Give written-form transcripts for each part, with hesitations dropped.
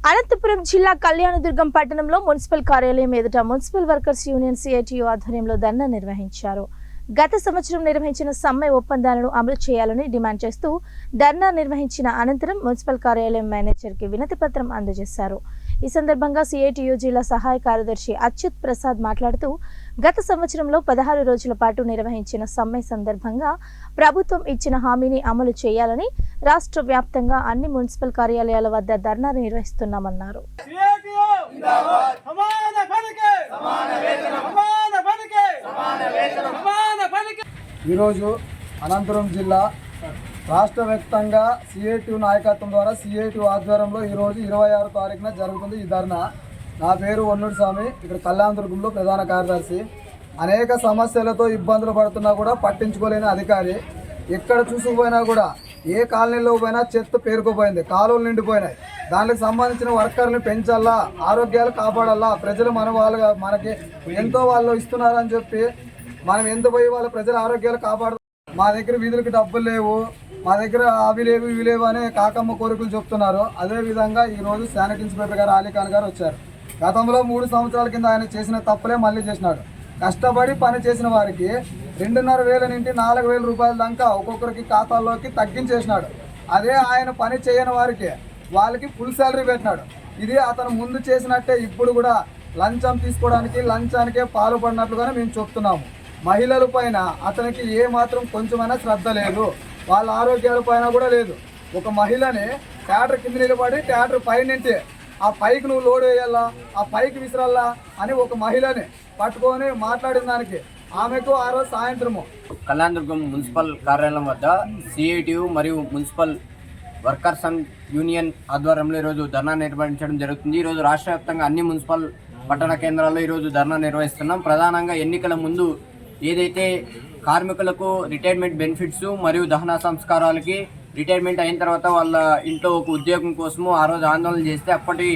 అనంతపురం జిల్లా కళ్యాణదుర్గం పట్టణంలో మున్సిపల్ కార్యాలయం ఎదుట మున్సిపల్ వర్కర్స్ యూనియన్ సిఐటియు ఆధ్వర్యంలో ధర్నా నిర్వహించారు. గత సంవత్సరం నిర్వహించిన సమ్మె ఒప్పందాలను అమలు చేయాలని డిమాండ్ చేస్తూ ధర్నా నిర్వహించిన అనంతరం మున్సిపల్ కార్యాలయం మేనేజర్కి వినతి పత్రం అందజేశారు. ఈ సందర్భంగా సిఐటియు జిల్లా సహాయ కార్యదర్శి అచ్యుత్ ప్రసాద్ మాట్లాడుతూ గత సంవత్సరంలో 16 రోజుల పాటు నిర్వహించిన సమ్మె సందర్భంగా ప్రభుత్వం ఇచ్చిన హామీని అమలు చేయాలని రాష్ట్ర వ్యాప్తంగా అన్ని మున్సిపల్ కార్యాలయాల వద్ద ధర్నా నిర్వహిస్తున్నామన్నారు. ఈరోజు అనంతపురం జిల్లా రాష్ట్ర వ్యాప్తంగా సిఐటియు నాయకత్వం ద్వారా సిఐటియు ఆధ్వర్యంలో ఈరోజు 26వ తారీఖున జరుగుతుంది ఈ ధర్నా. నా పేరు వన్నూరు స్వామి, ఇక్కడ కళ్యాణదుర్గంలో ప్రధాన కార్యదర్శి. అనేక సమస్యలతో ఇబ్బందులు పడుతున్నా కూడా పట్టించుకోలేని అధికారి. ఎక్కడ చూసుకుపోయినా కూడా ఏ కాలనీలో పోయినా చెత్త పేరుకుపోయింది, కాలువలు నిండిపోయినాయి. దానికి సంబంధించిన వర్కర్ని పెంచాలా, ఆరోగ్యాలు కాపాడాలా, ప్రజలు మనకి ఎంతో వాళ్ళు ఇస్తున్నారని చెప్పి మనం ఎంత పోయి వాళ్ళ ప్రజల ఆరోగ్యాలు కాపాడు. మా దగ్గర వీధులకి డబ్బులు లేవు, మా దగ్గర అవి లేవు ఇవి లేవు అని కాకమ్మ కోరికలు చెప్తున్నారు. అదేవిధంగా ఈరోజు శానిటరీ ఇన్స్పెక్టర్ గారు అలీఖాన్ గారు వచ్చారు. గతంలో 3 సంవత్సరాల కింద ఆయన చేసిన తప్పులే మళ్ళీ చేసినాడు. కష్టపడి పని చేసిన వారికి 2,500 నుండి 4,000 రూపాయల దాకా ఒక్కొక్కరికి ఖాతాల్లోకి తగ్గించేసినాడు. అదే ఆయన పని చేయని వారికి వాళ్ళకి ఫుల్ శాలరీ పెట్టినాడు. ఇది అతను ముందు చేసినట్టే ఇప్పుడు కూడా లంచం తీసుకోవడానికి లంచానికే పాల్పడినట్లుగానే మేము చెప్తున్నాము. మహిళల పైన అతనికి ఏ మాత్రం కొంచెమైనా శ్రద్ధ లేదు, వాళ్ళ ఆరోగ్యాల పైన కూడా లేదు. ఒక మహిళని ట్యాటర్ కింద నిలబడి ట్యాటర్ పైనంటే ఆ పైకి నువ్వు లోడ్ వేయాలా, ఆ పైకి విసిరల్లా అని ఒక మహిళని పట్టుకొని మాట్లాడిన దానికి ఆమెకు ఆ రోజు సాయంత్రము కళ్యాణదుర్గం మున్సిపల్ కార్యాలయం వద్ద సిఐటియు మరియు మున్సిపల్ వర్కర్స్ అండ్ యూనియన్ ఆధ్వర్యంలో ఈరోజు ధర్నా నిర్వహించడం జరుగుతుంది. ఈరోజు రాష్ట్ర వ్యాప్తంగా అన్ని మున్సిపల్ పట్టణ కేంద్రాల్లో ఈరోజు ధర్నా నిర్వహిస్తున్నాం. ప్రధానంగా ఎన్నికల ముందు ఏదైతే కార్మికులకు రిటైర్మెంట్ బెనిఫిట్స్ మరియు దహన సంస్కారాలకి రిటైర్మెంట్ అయిన తర్వాత వాళ్ళ ఇంట్లో ఒక ఉద్యోగం కోసము ఆ రోజు ఆందోళన చేస్తే అప్పటి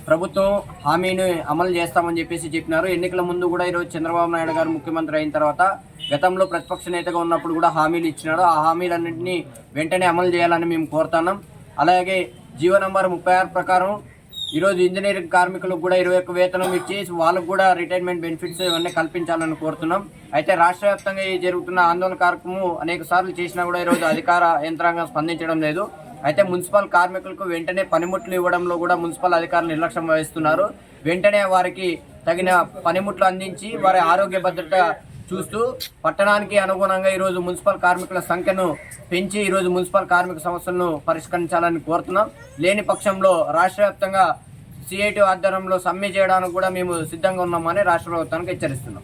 ప్రభుత్వం హామీని అమలు చేస్తామని చెప్పినారు. ఎన్నికల ముందు కూడా ఈరోజు చంద్రబాబు నాయుడు గారు ముఖ్యమంత్రి అయిన తర్వాత గతంలో ప్రతిపక్ష నేతగా ఉన్నప్పుడు కూడా హామీలు ఇచ్చినారు. ఆ హామీలన్నింటినీ వెంటనే అమలు చేయాలని మేము కోరుతున్నాం. అలాగే జీవో నంబర్ 36 ప్రకారం ఈరోజు ఇంజనీరింగ్ కార్మికులకు కూడా 21 వేతనం ఇచ్చి వాళ్ళకు కూడా రిటైర్మెంట్ బెనిఫిట్స్ ఇవన్నీ కల్పించాలని కోరుతున్నాం. అయితే రాష్ట్ర వ్యాప్తంగా జరుగుతున్న ఆందోళన కార్యక్రమం అనేక సార్లు చేసినా కూడా ఈరోజు అధికార యంత్రాంగం స్పందించడం లేదు. అయితే మున్సిపల్ కార్మికులకు వెంటనే పనిముట్లు ఇవ్వడంలో కూడా మున్సిపల్ అధికారులు నిర్లక్ష్యం వహిస్తున్నారు. వెంటనే వారికి తగిన పనిముట్లు అందించి వారి ఆరోగ్య భద్రత చూస్తూ పట్టణానికి అనుగుణంగా ఈరోజు మున్సిపల్ కార్మికుల సంఖ్యను పెంచి ఈరోజు మున్సిపల్ కార్మిక సమస్యలను పరిష్కరించాలని కోరుతున్నాం. లేని పక్షంలో రాష్ట్ర వ్యాప్తంగా సిఐటియు ఆధ్వర్యంలో సమ్మె చేయడానికి కూడా మేము సిద్ధంగా ఉన్నామని రాష్ట్ర ప్రభుత్వానికి హెచ్చరిస్తున్నాం.